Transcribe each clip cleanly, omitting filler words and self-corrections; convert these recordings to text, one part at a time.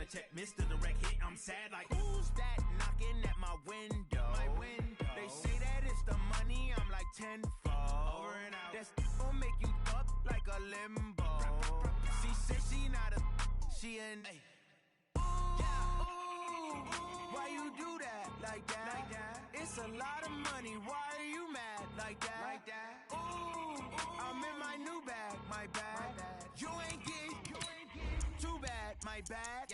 check, Mr. Direct Hit. I'm sad like, who's that knocking at my window? They say that it's the money, I'm like tenfold. Over and out. That's gon' make you up like a limbo. She said she not a, she an. Why you do that like that? It's a lot of money. Why are you mad like that? Ooh, I'm in my new bag, my bad. You ain't getting too bad, my bad.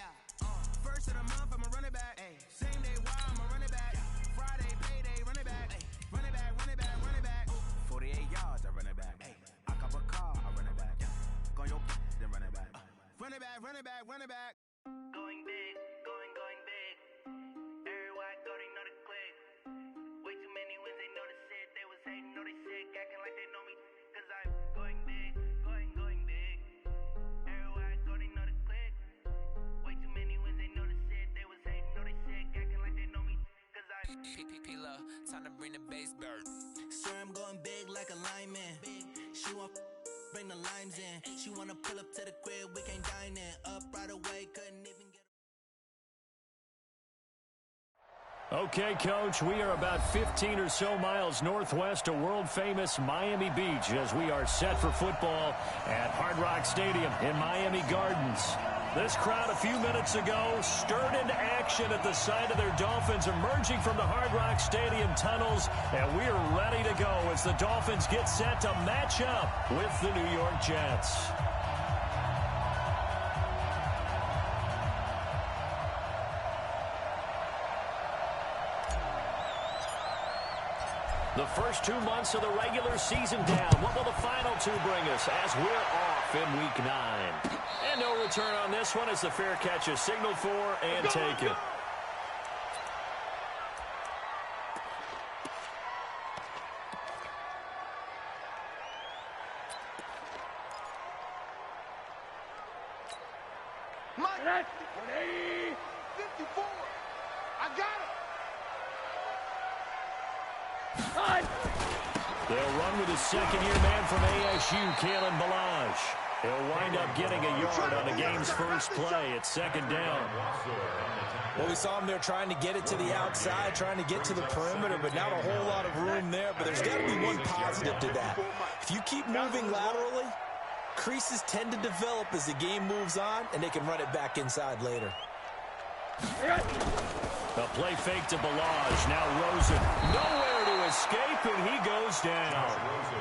First of the month, I'ma run it back. Same day, why I'ma run it back. Friday, payday, run it back. Run it back, run it back, run it back. 48 yards, I run it back. I cop a car, I run it back. Go on your then run it back. Run it back, run it back, run it back. Going big, going big. Everywhere I go, they know the click. Way too many wins, they know the shit. They was hating, know they sick, acting like they know me. Cause I'm going big, going big. Everywhere I go, they know the click. Way too many wins, they know the shit. They was hating, know they sick, acting like they know me. Cause I'm P-P-P-Love, time to bring the bass bird. Swear I'm going big like a lineman. She want bring the limes in. She wanna pull up to the crib, we can't dine in. Up right away, couldn't even get. Okay, Coach, we are about 15 or so miles northwest of world-famous Miami Beach as we are set for football at Hard Rock Stadium in Miami Gardens. This crowd a few minutes ago stirred into action at the side of their Dolphins emerging from the Hard Rock Stadium tunnels, and we are ready to go as the Dolphins get set to match up with the New York Jets. The first 2 months of the regular season down. What will the final two bring us as we're off in Week 9? And no return on this one as the fair catch is signaled for and taken. Mike, 180, 54. I got it. They'll run with a second-year man from ASU, Kalen Balaj. He'll wind up getting a yard on the game's first play at second down. Well, we saw him there trying to get it to the outside, trying to get to the perimeter, but not a whole lot of room there. But there's got to be one positive to that. If you keep moving laterally, creases tend to develop as the game moves on, and they can run it back inside later. A play fake to Balaj. Now Rosen. Nowhere to escape, and he goes down.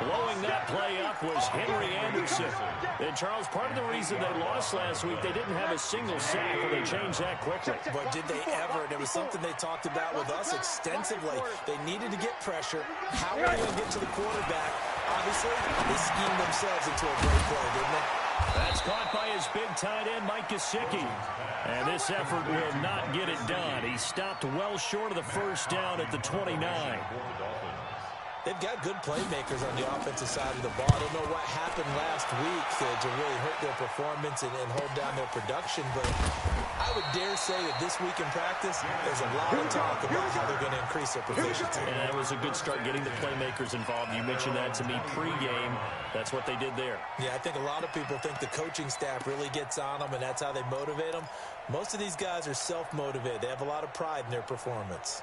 Blowing that play up was Henry Anderson. And, Charles, part of the reason they lost last week, they didn't have a single sack, and they changed that quickly. But did they ever? And it was something they talked about with us extensively. They needed to get pressure. How are they going to get to the quarterback? Obviously, they schemed themselves into a great play, didn't they? That's caught by his big tight end, Mike Gesicki. And this effort will not get it done. He stopped well short of the first down at the 29. They've got good playmakers on the offensive side of the ball. I don't know what happened last week to really hurt their performance and hold down their production, but I would dare say that this week in practice, there's a lot of talk about how they're going to increase their proficiency. And it was a good start getting the playmakers involved. You mentioned that to me pregame. That's what they did there. Yeah, I think a lot of people think the coaching staff really gets on them, and that's how they motivate them. Most of these guys are self-motivated. They have a lot of pride in their performance.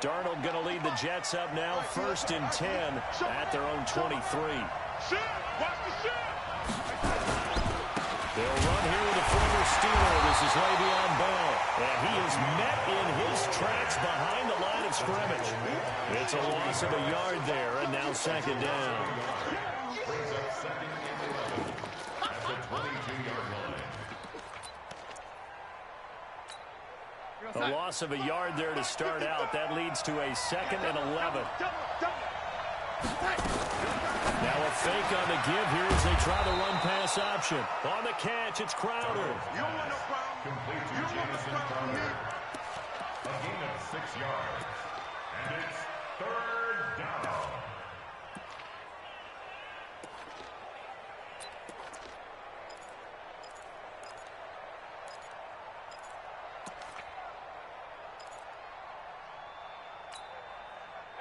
Darnold going to lead the Jets up now, 1st and 10 at their own 23. They'll run here with a former Steeler. This is Le'Veon Bell. And he is met in his tracks behind the line of scrimmage. It's a loss of a yard there, and now second down. Brings up second and 11 at the 22-yard line. A loss of a yard there to start out. That leads to a 2nd and 11. Now a fake on the give here as they try the run-pass option. On the catch, it's Crowder. Complete to Jamison Crowder. A gain of 6 yards. And it's 3rd down.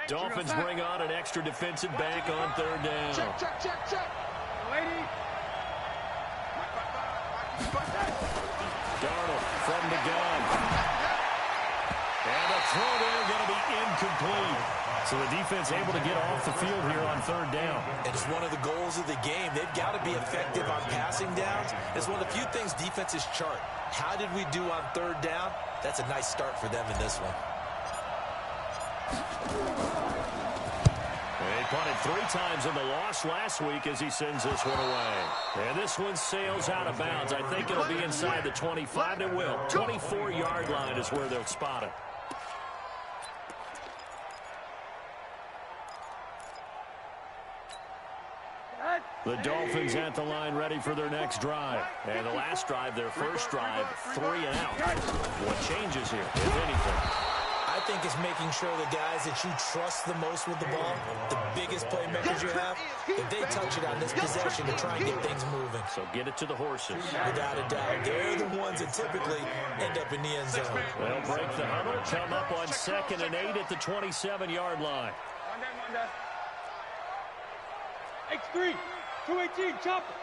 Dolphins bring on an extra defensive back on 3rd down. from the gun. And the throw there going to be incomplete. So the defense able to get off the field here on third down. And it's one of the goals of the game. They've got to be effective on passing downs. It's one of the few things defenses chart. How did we do on third down? That's a nice start for them in this one. He punted 3 times in the loss last week as he sends this one away. And this one sails out of bounds. I think it'll be inside the 25. It will. 24-yard line is where they'll spot it. The Dolphins at the line ready for their next drive. And the last drive, their first drive, 3 and out. What changes here, if anything? I think it's making sure the guys that you trust the most with the ball, the biggest playmakers you have, that they touch it on this possession to try and get things moving. So get it to the horses. Without a doubt. They're the ones that typically end up in the end zone. They'll break the huddle, come up on 2nd and 8 at the 27-yard line. X3, 218, chopper.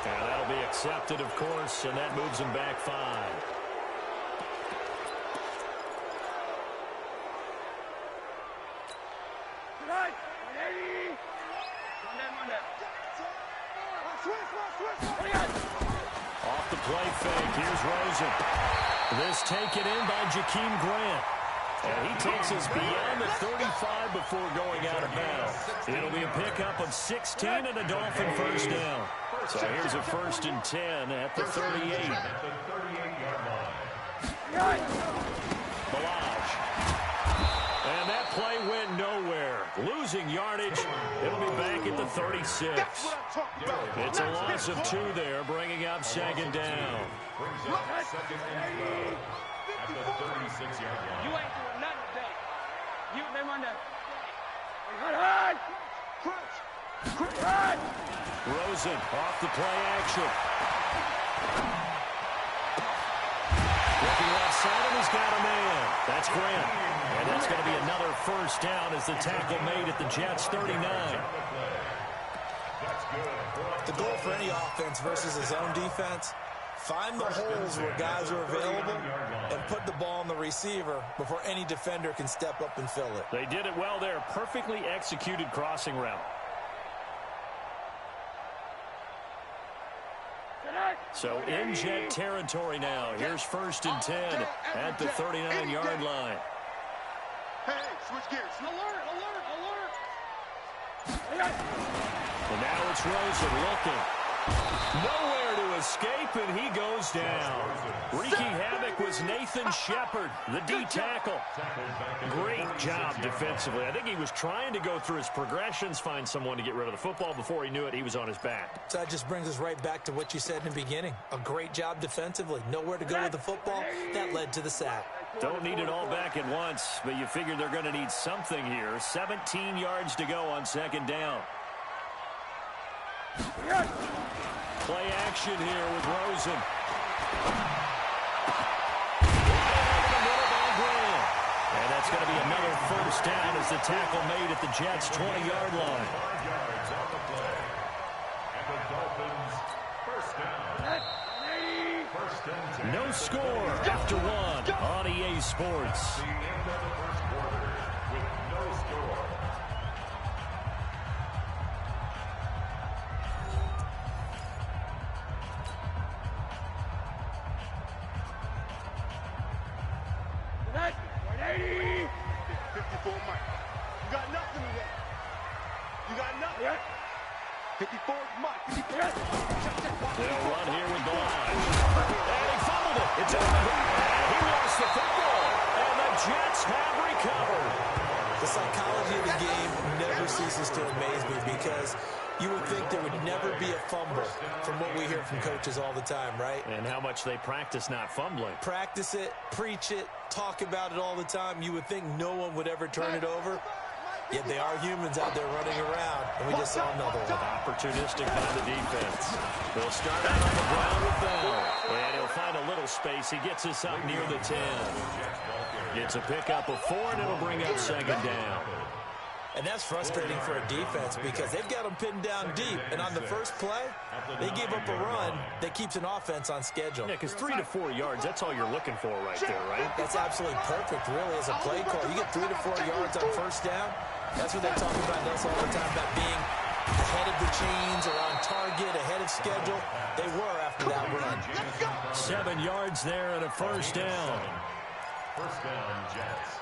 And that'll be accepted, of course, and that moves him back 5. Off the play fake, here's Rosen. This taken in by Jakeem Grant. And he takes us beyond the 35 before going out of bounds. It'll be a pickup of 16 and a Dolphin first down. So here's a 1st and 10 at the 38. Balaj. And that play went nowhere. Losing yardage. It'll be back at the 36. It's a loss of 2 there, bringing up 2nd down. At the 36-yard line. You ain't doing nothing today. You them on that. Rosen off the play action. Looking left side, and he's got a man. That's Grant. And that's going to be another first down as the tackle made at the Jets' 39. The goal for any offense versus a zone defense, find the holes where guys are available and put the ball on the receiver before any defender can step up and fill it. They did it well there. Perfectly executed crossing route. So in Jet territory now. Here's 1st and 10 at the 39-yard line. Hey, switch gears. Alert, alert, alert. And now it's Rosen looking. Nowhere to escape, and he goes down. Wreaking havoc was Nathan Shepard, the D-tackle. Great job defensively. I think he was trying to go through his progressions, find someone to get rid of the football. Before he knew it, he was on his back. So that just brings us right back to what you said in the beginning. A great job defensively. Nowhere to go with the football. That led to the sack. Don't need it all back at once, but you figure they're going to need something here. 17 yards to go on 2nd down. Play action here with Rosen. And that's going to be another first down as the tackle made at the Jets' 20-yard line. 5 yards on the play. And the Dolphins first down. 1st and 10. No score after 1 on EA Sports. The end of the first quarter with no score. They'll run here with Balaj. And he fumbled it. It's over. He lost the football. And the Jets have recovered. The psychology of the game never ceases to amaze me because you would think there would never be a fumble from what we hear from coaches all the time, right? And how much they practice not fumbling. Practice it, preach it, talk about it all the time. You would think no one would ever turn it over. Yet they are humans out there running around, and we just saw another one. Opportunistic by the defense. They'll start out on the ground with Bell. And he'll find a little space. He gets us up near the 10. It's a pickup of 4, and it'll bring up second down. And that's frustrating for a defense because they've got them pinned down deep. And on the first play, they gave up a run that keeps an offense on schedule. Yeah, because 3 to 4 yards, that's all you're looking for right there, right? That's absolutely perfect, really, as a play call. You get 3 to 4 yards on first down. That's what they talk about us all the time, about being ahead of the chains or on target, ahead of schedule. They were after that run. 7 yards there and a first down. First down, Jets.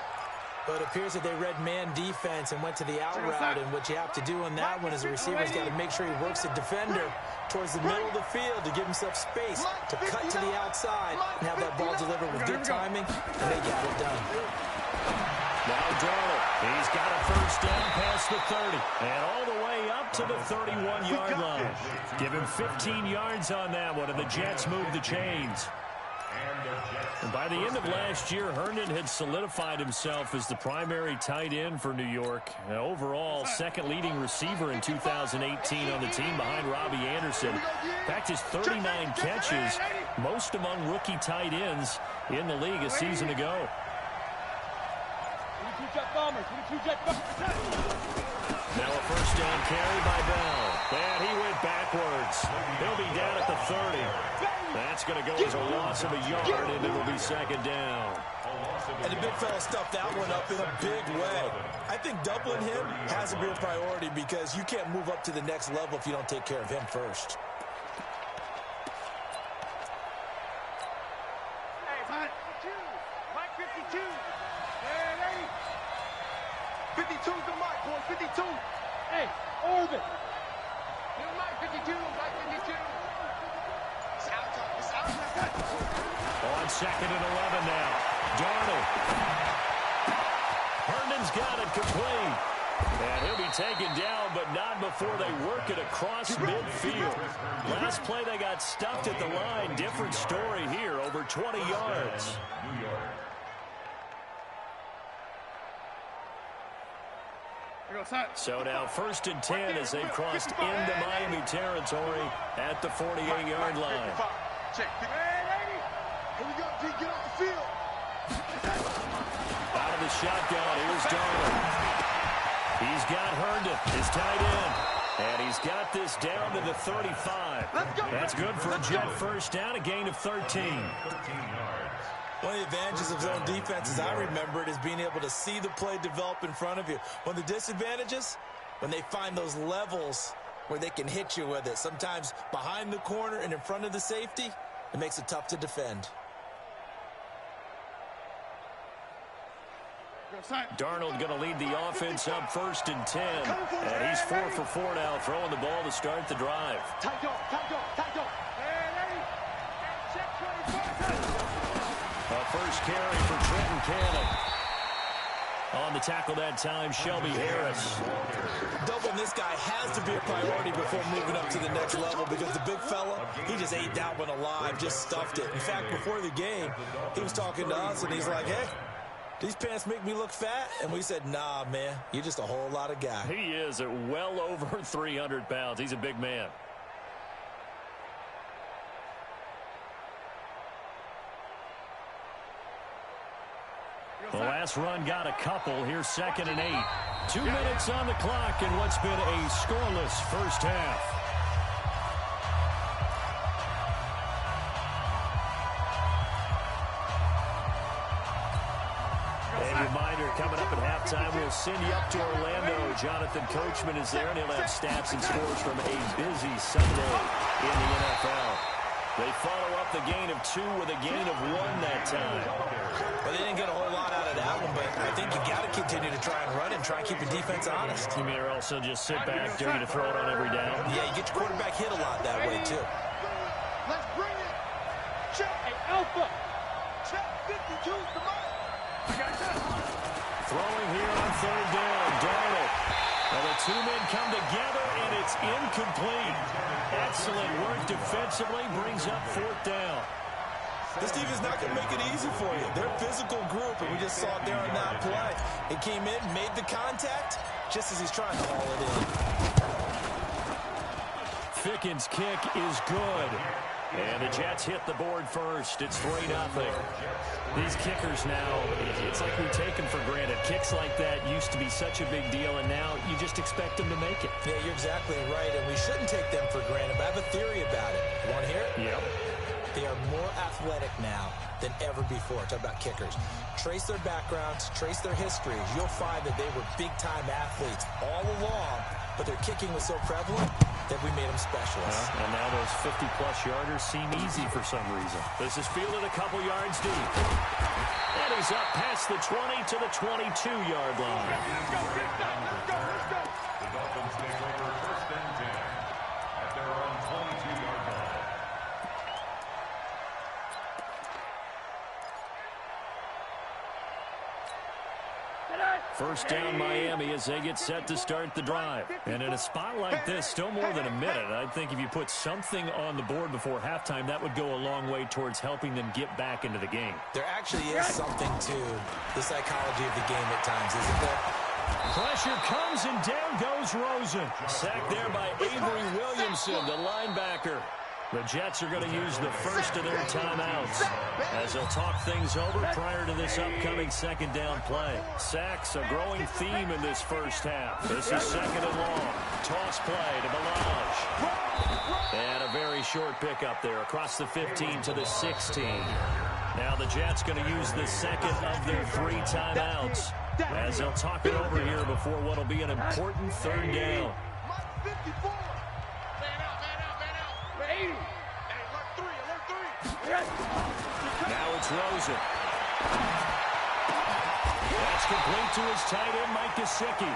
But it appears that they read man defense and went to the out route, and what you have to do on that one is the receiver's got to make sure he works the defender towards the middle of the field to give himself space to cut to the outside and have that ball delivered with good timing, and they got it done. Now Darnold, he's got a first down past the 30, and all the way up to the 31-yard line. Give him 15 yards on that one, and the Jets move the chains. And by the end of last year, Herndon had solidified himself as the primary tight end for New York. Overall, second leading receiver in 2018 on the team behind Robbie Anderson. In fact, his 39 catches, most among rookie tight ends in the league a season ago. Now a first down carry by Bell. And he went backwards. He'll be down at the 30. That's going to go as a loss of a yard, and it'll be second down. And the big fella stuffed that one up in a big way. I think doubling him has to be a priority because you can't move up to the next level if you don't take care of him first. Hey, Mike 52. Hey, lady. 52's the Mike, boy. 52. Hey, Orbit. You're Mike 52. Mike 52. On second and 11 now. Darnold. Herndon's got it complete. And he'll be taken down, but not before they work it across midfield. Last play they got stuffed at the line. Different story here, over 20 yards. New York. So now first and 10 as they've crossed into Miami territory at the 48-yard line. Check. Hey, lady. Here we go, D. Get off the field. Out of the shotgun, here's Darnold. He's got Herndon, his tight end. And he's got this down to the 35. That's good for a Jet first down, a gain of 13. 13 yards. One of the advantages of zone defense, as I remember it, is being able to see the play develop in front of you. One of the disadvantages, when they find those levels where they can hit you with it, sometimes behind the corner and in front of the safety, it makes it tough to defend. Darnold going to lead the offense up first and 10. And he's 4 for 4 now, throwing the ball to start the drive. Tight dog. Hey, lady. Check 24. A first carry for Trenton Cannon. On the tackle that time, Shelby Harris. Doubling this guy has to be a priority before moving up to the next level because the big fella, he just ate that one alive, just stuffed it. In fact, before the game, he was talking to us, and he's like, hey, these pants make me look fat? And we said, nah, man, you're just a whole lot of guy. He is at well over 300 pounds. He's a big man. The last run got a couple. Here's second and 8. 2 minutes on the clock in what's been a scoreless first half. And reminder, coming up at halftime, we'll send you up to Orlando. Jonathan Coachman is there, and he'll have stats and scores from a busy Sunday in the NFL. They follow up the gain of 2 with a gain of 1 that time. Well, they didn't get a whole lot out of that one, but I think you got to continue to try and run and try and keep your defense honest. You mean, or also just sit back, dare you to throw it on every down? Yeah, you get your quarterback hit a lot that way, too. Let's bring it. Check. Hey, Alpha. Check 52's the mark. Throwing here on third down, Darnold. And the 2 men come together, and it's incomplete. Excellent work defensively, brings up 4th down. This team is not going to make it easy for you. They're a physical group, and we just saw it there on that play. It came in, made the contact, just as he's trying to haul it in. Ficken's kick is good. And the Jets hit the board first. It's 3-0. These kickers now, it's like we take them for granted. Kicks like that used to be such a big deal, and now you just expect them to make it. Yeah, you're exactly right, and we shouldn't take them for granted, but I have a theory about it. You want to hear it? Yep. They are more athletic now than ever before. Talk about kickers. Trace their backgrounds, trace their histories. You'll find that they were big-time athletes all along, but their kicking was so prevalent that we made them specialists. And now those 50-plus yarders seem easy for some reason. This is fielded a couple yards deep. And he's up past the 20 to the 22-yard line. Let's go, let's go, let's go. The Dolphins take over 1st and 10 at their own 22-yard line. First down Miami as they get set to start the drive. And in a spot like this, still more than a minute, I think if you put something on the board before halftime, that would go a long way towards helping them get back into the game. There actually is something to the psychology of the game at times, isn't there? Pressure comes and down goes Rosen. Sacked there by Avery Williamson, the linebacker. The Jets are going to use the first of their timeouts as they'll talk things over prior to this upcoming second down play. Sacks, a growing theme in this first half. This is 2nd and long. Toss play to Balaj. And a very short pickup there across the 15 to the 16. Now the Jets going to use the second of their 3 timeouts as they'll talk it over here before what will be an important 3rd down. Now it's Rosen. That's complete to his tight end, Mike Gesicki.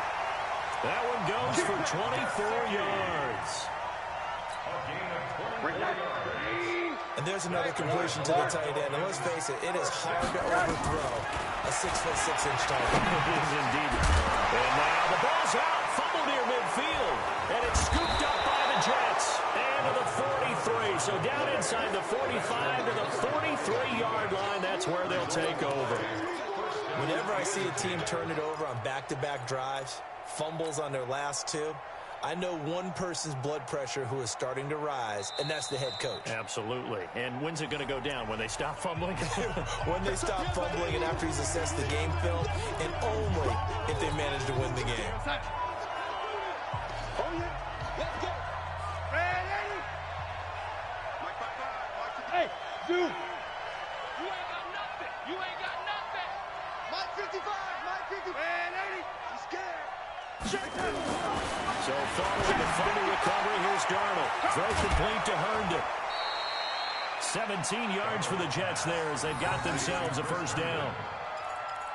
That one goes for 24 yards. And there's another completion to the tight end. And let's face it, it is hard to overthrow a 6'6" target. It is indeed. And now the ball's out. Fumble near midfield. And it's scooped up by the Jets. And to the 43. So down inside the 45 to the 43-yard line. That's where they'll take over. Whenever I see a team turn it over on back-to-back drives, fumbles on their last 2, I know one person's blood pressure who is starting to rise, and that's the head coach. Absolutely. And when's it going to go down? When they stop fumbling? When they stop fumbling and after he's assessed the game film, and only if they manage to win the game. Oh, yeah. Let's go. Ready? Hey, dude. You ain't got nothing. You ain't got nothing. Mike 55. Mike 55. Ready? He's scared. So following the fumble recovery, here's Darnold. Throw complete to Herndon. 17 yards for the Jets there as they've got themselves a first down.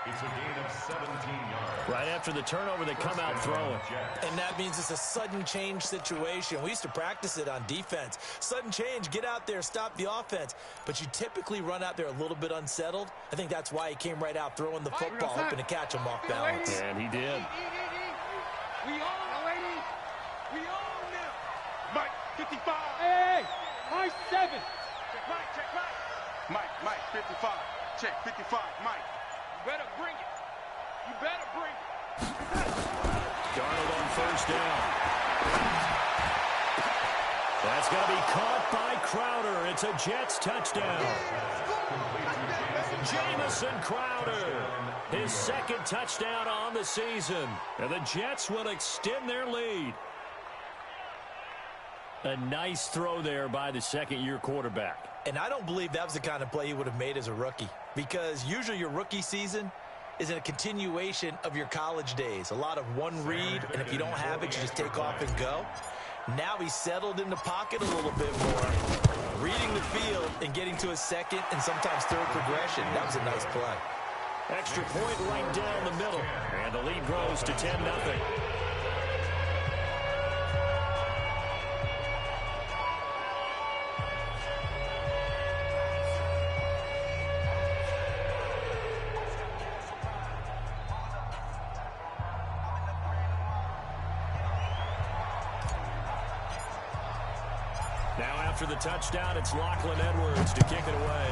It's a gain of 17 yards. Right after the turnover, they come out throwing. And that means it's a sudden change situation. We used to practice it on defense. Sudden change, get out there, stop the offense. But you typically run out there a little bit unsettled. I think that's why he came right out throwing the football, hoping to catch him off balance. And he did. We own them, lady. We own them. Mike 55. Hey, Mike 7. Check Mike, check Mike. Mike 55. Check 55, Mike. You better bring it. You better bring it. Darnold on first down. That's going to be caught by Crowder. It's a Jets touchdown. Jamison Crowder, his 2nd touchdown on the season. And the Jets will extend their lead. A nice throw there by the 2nd-year quarterback. And I don't believe that was the kind of play he would have made as a rookie. Because usually your rookie season is in a continuation of your college days. A lot of one read, and if you don't have it, you just take off and go. Now he's settled in the pocket a little bit more, reading the field and getting to a 2nd and sometimes 3rd progression. That was a nice play. Extra point right down the middle. And the lead grows to 10-0. Now after the touchdown, it's Lachlan Edwards to kick it away.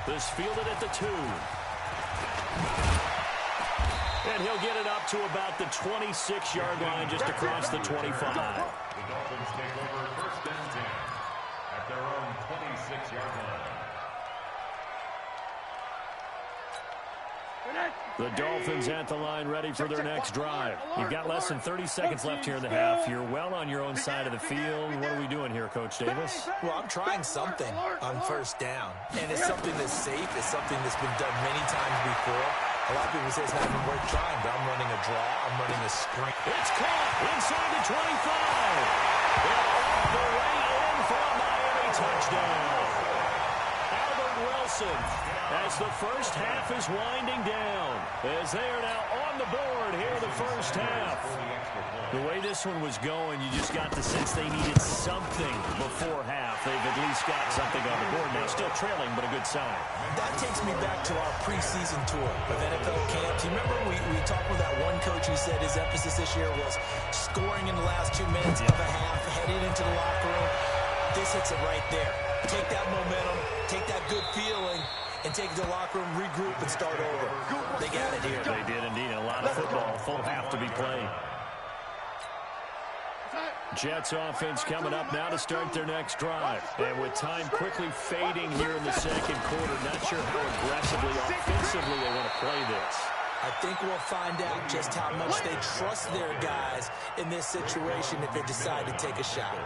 This fielded at the 2. And he'll get it up to about the 26-yard line just across the 25. Dolphins take over 1st and 10 at their own 26-yard line. The Dolphins at the line, ready for their next drive. You've got less than 30 seconds left here in the half. You're well on your own side of the field. What are we doing here, Coach Davis? Well, I'm trying something on 1st down, and it's something that's safe. It's something that's been done many times before. A lot of people say it's not even worth trying, but I'm running a draw. I'm running a screen. It's caught inside the 25. And all the way in for a Miami touchdown. Albert Wilson, as the first half is winding down, as they are now on the board here in the first half. The way this one was going, you just got the sense they needed something before half. They've at least got something on the board now. Still trailing, but a good sign. That takes me back to our preseason tour of NFL camps. You remember we talked with that one coach who said his emphasis this year was scoring in the last 2 minutes of a half, heading into the locker room. This hits it right there. Take that momentum, take that good feeling, and take it to the locker room, regroup, and start over. They got it here. They did indeed. A lot of football, full half to be played. Jets offense coming up now to start their next drive. And with time quickly fading here in the second quarter, not sure how aggressively, offensively they want to play this. I think we'll find out just how much they trust their guys in this situation if they decide to take a shot.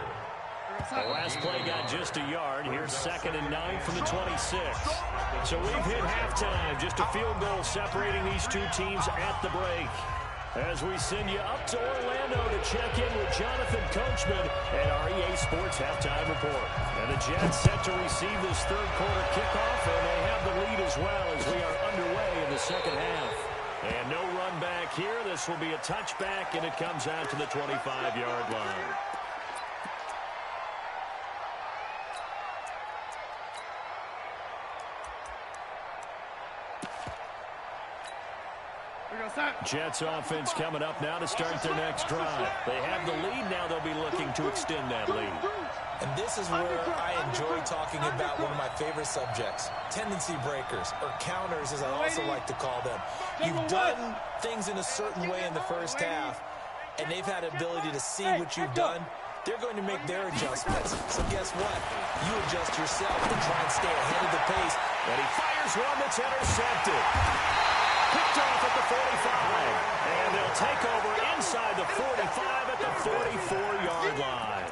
The last play got just a yard. Here's 2nd and 9 from the 26. So we've hit halftime. Just a field goal separating these two teams at the break. As we send you up to Orlando to check in with Jonathan Coachman at our EA Sports Halftime Report. And the Jets set to receive this third quarter kickoff, and they have the lead as well as we are underway in the second half. And no run back here. This will be a touchback, and it comes out to the 25-yard line. Jets offense coming up now to start their next drive. They have the lead now. They'll be looking to extend that lead. And this is where I enjoy talking about one of my favorite subjects, tendency breakers, or counters as I also like to call them. You've done things in a certain way in the first half, and they've had ability to see what you've done. They're going to make their adjustments. So guess what? You adjust yourself and try and stay ahead of the pace. And he fires one that's intercepted. Picked off at the 45. And they'll take over inside the 45 at the 44-yard line.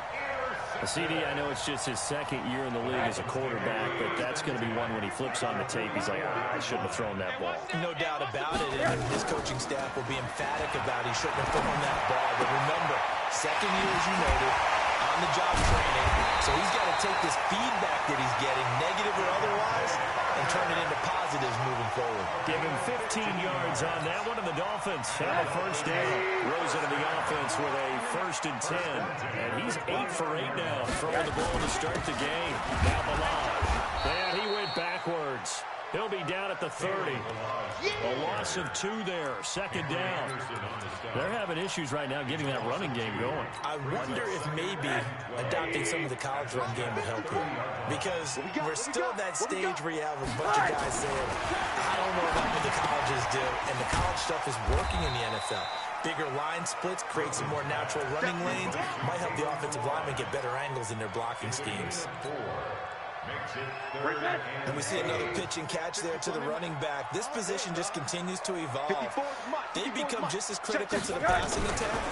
CD, I know it's just his second year in the league as a quarterback, but that's going to be one when he flips on the tape. He's like, I shouldn't have thrown that ball. No doubt about it, and his coaching staff will be emphatic about he shouldn't have thrown that ball. But remember, second year, as you noted, on-the-job training, so he's got to take this feedback that he's getting, negative or otherwise, and turn it into positives moving forward. Give him 15 yards on that one, and the Dolphins have a first down. Rose into the offense with a 1st and 10, and he's 8 for 8 now, throwing the ball to start the game. Now Balaj, and he went backwards. He'll be down at the 30. A loss of 2 there, 2nd down. They're having issues right now getting that running game going. I wonder if maybe adopting some of the college run game would help here. Because we're still at that stage where you have a bunch of guys saying, I don't know about what the colleges do, and the college stuff is working in the NFL. Bigger line splits, create some more natural running lanes, might help the offensive linemen get better angles in their blocking schemes. And we see another pitch and catch there to the running back. This position just continues to evolve. They become just as critical to the passing attack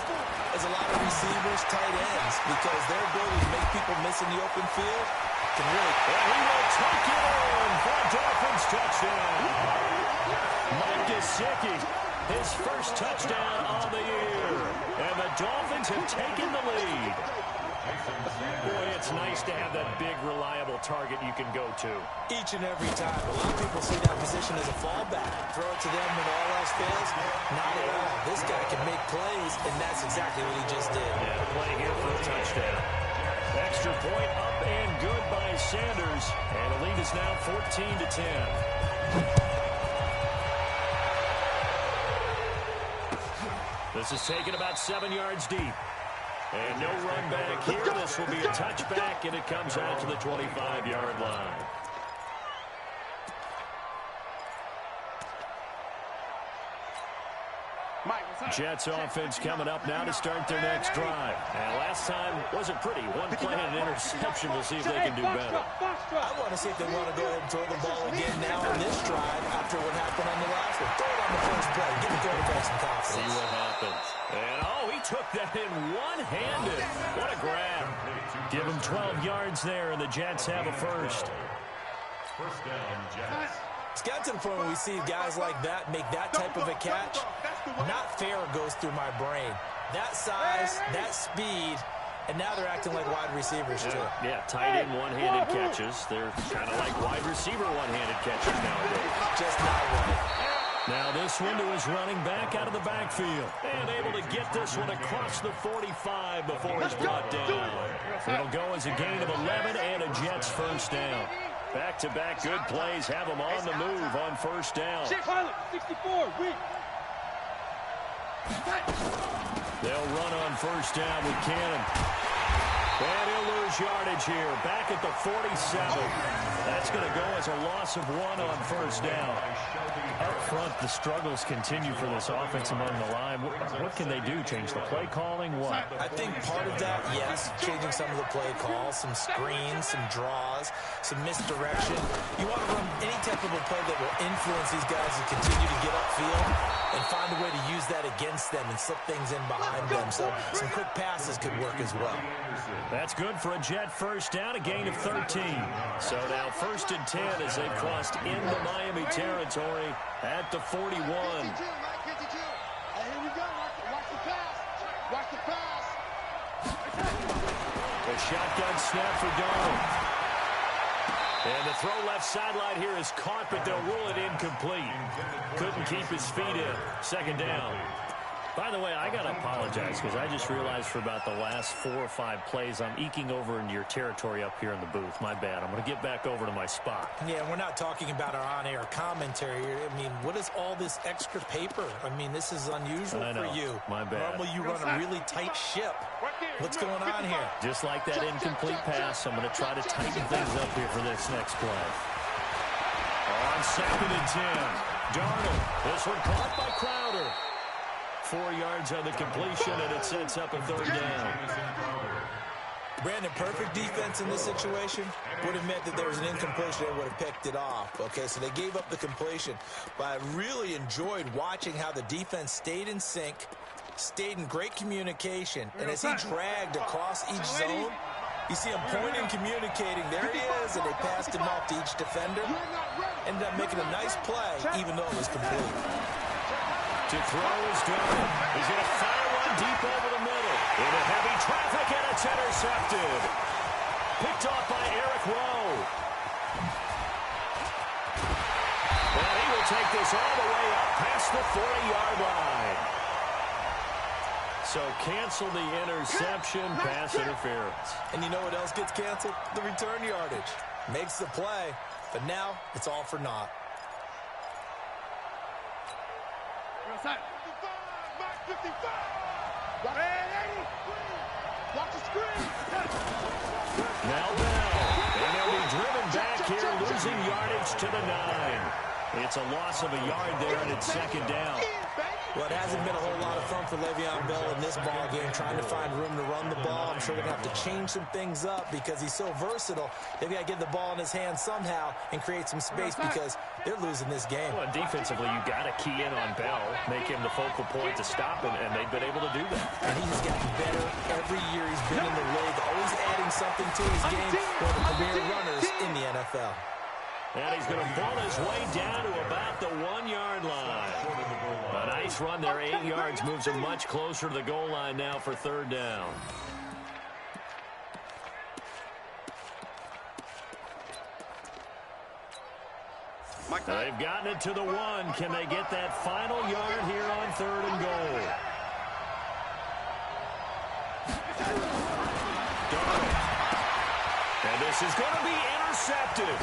as a lot of receivers, tight ends, because their ability to make people miss in the open field can really... And he will take it in for a Dolphins touchdown. Mike Gesicki, his first touchdown of the year. And the Dolphins have taken the lead. Boy, it's nice to have that big, reliable target you can go to. Each and every time. A lot of people see that position as a fallback. Throw it to them when all else fails. Not at all. This guy can make plays, and that's exactly what he just did. Yeah, play here for a touchdown. Extra point up and good by Sanders. And the lead is now 14-10. This is taken about 7 yards deep. And no run back here. This will be a touchback, and it comes out to the 25-yard line. Jets offense coming up now to start their next drive. And last time wasn't pretty. One play and an interception. We'll see if they can do better. I want to see if they want to go ahead and throw the ball again now on this drive after what happened on the last one. Throw it on the first play. Give the quarterback some confidence. See what happens. And, he took that in one-handed. What a grab. Give him 12 yards there, and the Jets have a first. First down, Jets. It's got to the point where we see guys like that make that type of a catch. Not fair goes through my brain. That size, that speed, and now they're acting like wide receivers too. Yeah, tight end one-handed catches. They're kind of like wide receiver one-handed catches nowadays. Just not right. Now this one to his running back out of the backfield. And able to get this one across the 45 before he's brought down. It'll go as a gain of 11 and a Jets first down. Back-to-back good plays have them on the move on first down. 64, win. They'll run on first down with Cannon. And he'll lose yardage here. Back at the 47. That's going to go as a loss of 1 on first down. Up front, the struggles continue for this offense among the line. What can they do? Change the play calling? What? I think part of that, yes, changing some of the play calls, some screens, some draws, some misdirection. You want to run any type of a play that will influence these guys to continue to get upfield and find a way to use that against them and slip things in behind them. So some quick passes could work as well. That's good for a Jet first down, a gain of 13. So now first and 10 as they've crossed into Miami territory at the 41. Here we go. Watch the pass. Watch the pass. A shotgun snap for Darnold. And the throw left sideline here is caught, but they'll rule it incomplete. Couldn't keep his feet in. Second down. By the way, I got to apologize because I just realized for about the last 4 or 5 plays, I'm eking over into your territory up here in the booth. My bad. I'm going to get back over to my spot. Yeah, we're not talking about our on-air commentary. I mean, what is all this extra paper? I mean, this is unusual for you. My bad. Normally you run a really tight ship. What's going on here? Just like that incomplete pass, I'm going to try to tighten things up here for this next play. On second and 10, Darnold. This one caught by Crowder. 4 yards on the completion, and it sets up a third down. Brandon, perfect defense in this situation would have meant that there was an incompletion and would have picked it off. Okay, so they gave up the completion, but I really enjoyed watching how the defense stayed in sync, stayed in great communication, and as he dragged across each zone, you see him pointing, communicating. There he is, and they passed him off to each defender. Ended up making a nice play, even though it was complete. To throw is Darnold. He's going to fire one deep over the middle. Into heavy traffic, and it's intercepted. Picked off by Eric Rowe. And he will take this all the way up past the 40-yard line. So cancel the interception, pass interference. And you know what else gets canceled? The return yardage. Makes the play, but now it's all for naught. 55, Mike 55. Watch the screen. Now Bell. And they'll be driven back here, losing yardage to the 9. It's a loss of a yard there, and it's second down. Well, it hasn't been a whole lot of fun for Le'Veon Bell in this ball game, trying to find room to run the ball. I'm sure they're going to have to change some things up because he's so versatile. They've got to get the ball in his hands somehow and create some space because they're losing this game. Well, defensively, you got to key in on Bell, make him the focal point to stop him, and they've been able to do that. And he has gotten better every year he's been in the league, always adding something to his game. One of the premier runners in the NFL. And he's going to ball his way down to about the 1-yard line. A nice run there, 8 yards, moves him much closer to the goal line now for third down. They've gotten it to the 1. Can they get that final yard here on third and goal? Darnold. And this is going to be intercepted.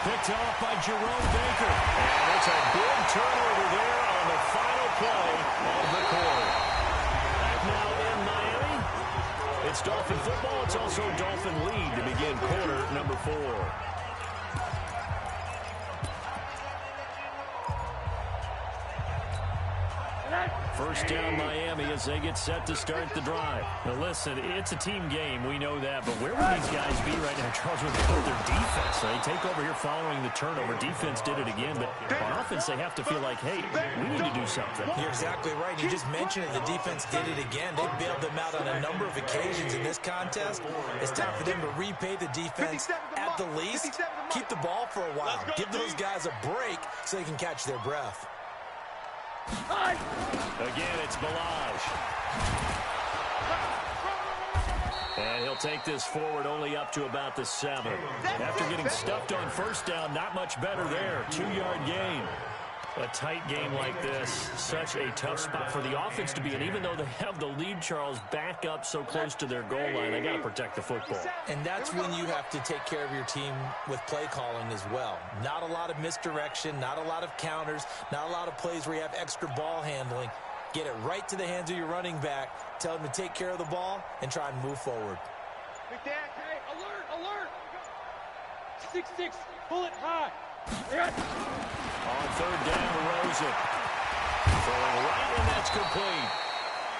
Picked off by Jerome Baker. And it's a big turnover there on the final play of the quarter. Back now in Miami. It's Dolphin football. It's also Dolphin lead to begin quarter number 4. Let's First down Miami as they get set to start the drive. Now listen, it's a team game. We know that. But where would these guys be right now, Charles, with their defense? They take over here following the turnover. Defense did it again. But on offense, they have to feel like, hey, we need to do something. You're exactly right. You just mentioned it. The defense did it again. They bailed them out on a number of occasions in this contest. It's time for them to repay the defense at the least. Keep the ball for a while. Give those guys a break so they can catch their breath. Again, it's Balaj. And he'll take this forward only up to about the 7. After getting stuffed on first down, not much better there. 2-yard gain. A tight game like this, such a tough spot for the offense to be in. Even though they have the lead, Charles, back up so close to their goal line, they got to protect the football. And that's when you have to take care of your team with play calling as well. Not a lot of misdirection, not a lot of counters, not a lot of plays where you have extra ball handling. Get it right to the hands of your running back. Tell them to take care of the ball and try and move forward. Big Dan, hey, alert! 6-6, pull it high. On third down, Rosen. Throwing right, and that's complete.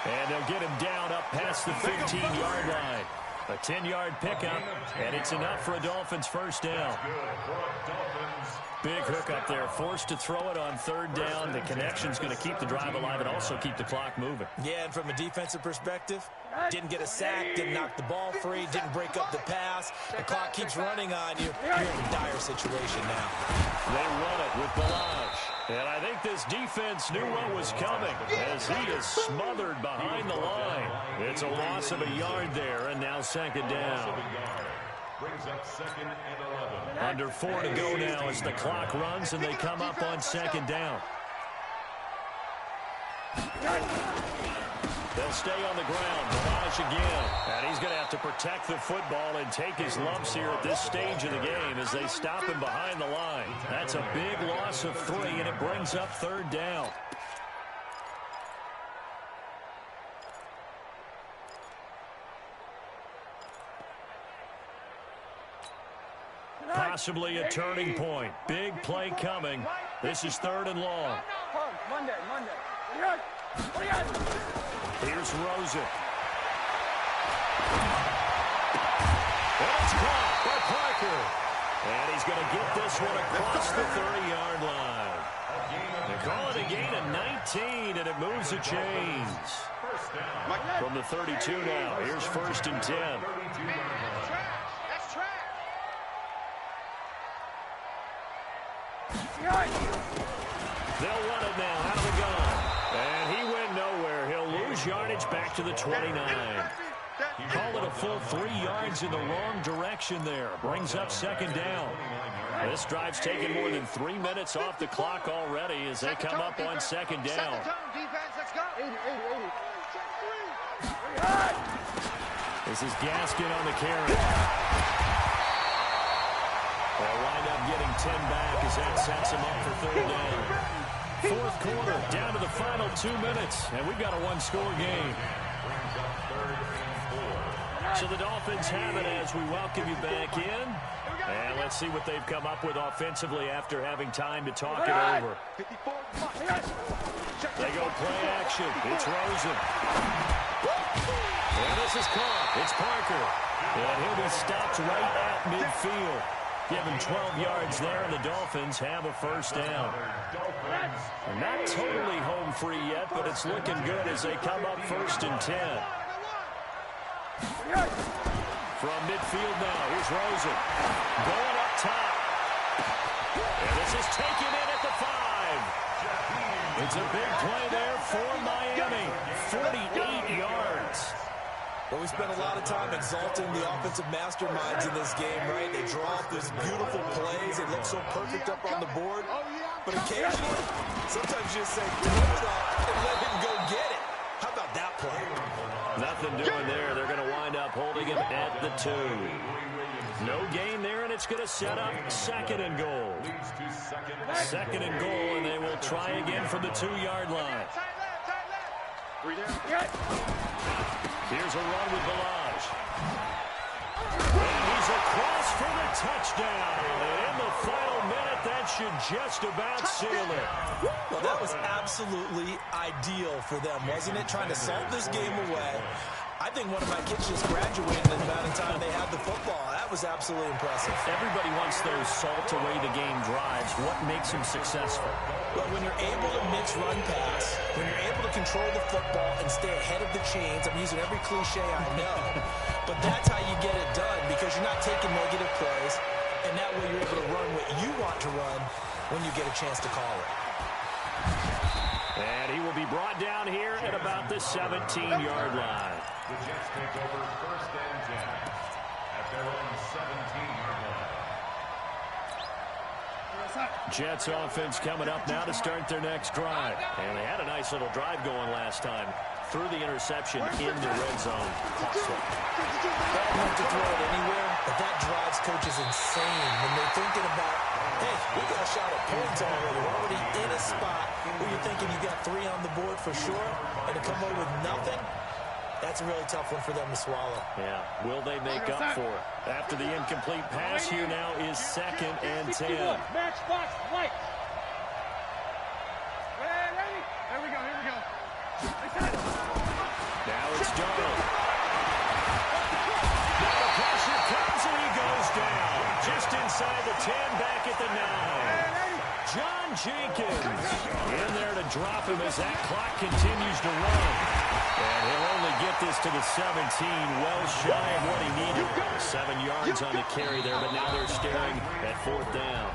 And they'll get him down up past the 15-yard line. A 10-yard pickup, and it's enough for a Dolphins first down. Big hook up there, forced to throw it on third down. The connection's going to keep the drive alive and also keep the clock moving. Yeah, and from a defensive perspective, didn't get a sack, didn't knock the ball free, didn't break up the pass. The clock keeps running on you. You're in a dire situation now. They run it with Balaj. And I think this defense knew what was coming as he is smothered behind the line. It's a loss of a yard there, and now second down. Brings up second and 11. Under 4 to go now as the clock runs and they come up on second down. They'll stay on the ground. Balaj again. And he's going to have to protect the football and take his lumps here at this stage of the game as they stop him behind the line. That's a big loss of 3, and it brings up third down. Possibly a turning point. Big play coming. This is third and long. Monday. Here's Rosen. And it's caught by Parker. And he's going to get this one across the 30-yard line. They call it a gain of 19, and it moves the chains. From the 32 now, here's first and 10. They'll run it now out of the gun. And he went nowhere. He'll lose yardage back to the 29. Call it a full 3 yards in the wrong direction there. Brings up second down. This drive's taken more than 3 minutes off the clock already as they come up on second down. This is Gaskin on the carry. They'll wind up getting 10 back as that sets him up for third down. Fourth quarter, down to the final 2 minutes, and we've got a one-score game. So the Dolphins have it as we welcome you back in. And let's see what they've come up with offensively after having time to talk it over. They go play action. It's Rosen. And this is caught. It's Parker. And he'll be stopped right at midfield. Given 12 yards there, and the Dolphins have a first down. They're not totally home free yet, but it's looking good as they come up first and 10. From midfield now, here's Rosen. Going up top. And this is taken in at the 5. It's a big play there for Miami. 48 yards. Well, we spent a lot of time exalting the offensive masterminds in this game, right? They draw up these beautiful plays. They look so perfect up on the board. But occasionally, sometimes you just say, throw it up and let him go get it. How about that play? Nothing doing there. They're going to wind up holding him at the 2. No gain there, and it's going to set up second and goal. Second and goal, and they will try again from the 2-yard line. Here's a run with Balaj. And he's across for the touchdown. And in the final minute. That should just about seal it. Well, that was absolutely ideal for them, wasn't it? Trying to salt this game away. I think one of my kids just graduated in the amount of time they had the football. That was absolutely impressive. Everybody wants those salt-away-the-game drives. What makes them successful? Well, when you're able to mix run pass, when you're able to control the football and stay ahead of the chains, I'm using every cliche I know, but that's how you get it done because you're not taking negative plays, and that way you're able to run what you want to run when you get a chance to call it. And he will be brought down here at about the 17-yard line. The Jets take over 1st and 10 at their own 17-yard line. Jets offense coming up now to start their next drive. And they had a nice little drive going last time. Threw the interception in the red zone. Costly. Bad enough to throw it anywhere, but that drives coaches insane when they're thinking about, hey, we got a shot at points already. We're already in a spot where you're thinking you got 3 on the board for sure, and to come away with nothing, that's a really tough one for them to swallow. Yeah, will they make up for it? After the incomplete pass, here now is 2nd and 10. Matchbox light. Ready? Here we go. Now it's Darnold. Now the pressure comes and he goes down. Just inside the 10, back at the 9. John Jenkins in there to drop him as that clock continues to run. And he'll only get this to the 17, well shy of what he needed. 7 yards on the carry there, but now they're staring at 4th down.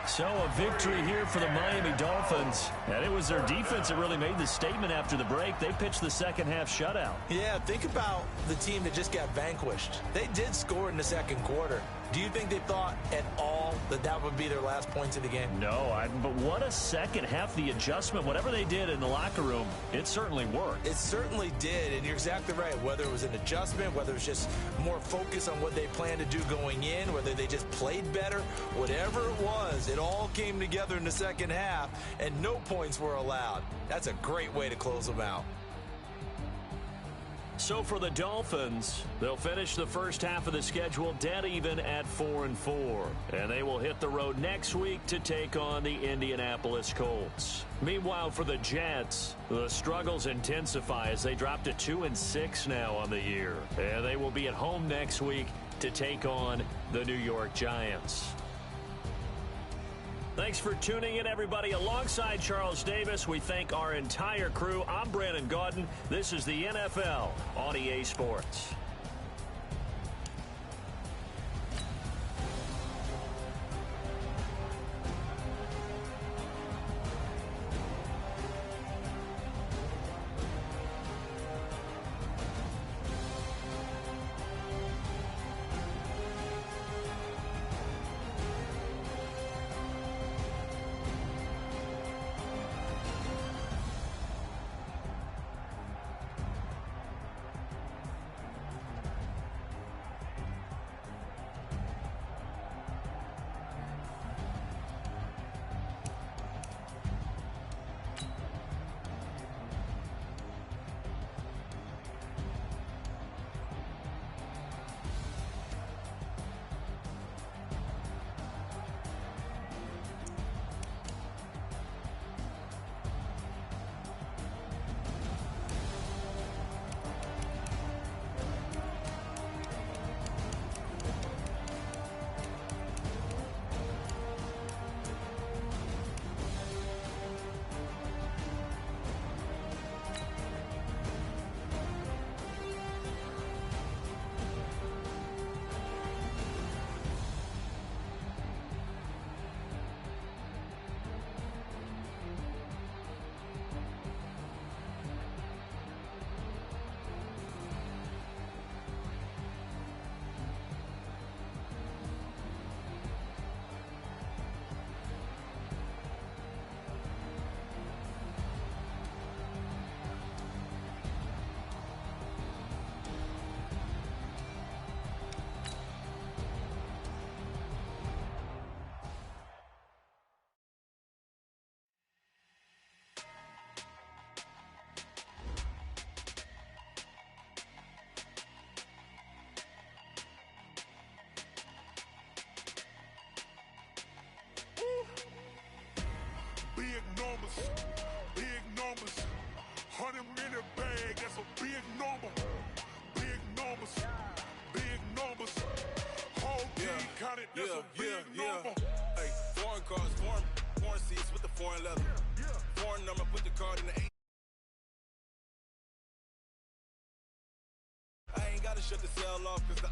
So a victory here for the Miami Dolphins. And it was their defense that really made the statement after the break. They pitched the second-half shutout. Yeah, think about the team that just got vanquished. They did score in the second quarter. Do you think they thought at all that that would be their last points of the game? No, but what a second half. The adjustment, whatever they did in the locker room, it certainly worked. It certainly did, and you're exactly right. Whether it was an adjustment, whether it was just more focus on what they planned to do going in, whether they just played better, whatever it was, it all came together in the second half, and no points were allowed. That's a great way to close them out. So for the Dolphins, they'll finish the first half of the schedule dead even at 4-4. And they will hit the road next week to take on the Indianapolis Colts. Meanwhile, for the Jets, the struggles intensify as they drop to 2-6 now on the year. And they will be at home next week to take on the New York Giants. Thanks for tuning in, everybody. Alongside Charles Davis, we thank our entire crew. I'm Brandon Gaudin. This is the NFL on EA Sports. numbers, big numbers. 100-minute bag, that's a big number. Big numbers, big numbers. Whole team counted, that's a big number. Hey, foreign cars, foreign seats with the foreign leather. Foreign number, put the card in the 8. I ain't gotta shut the cell off, cause the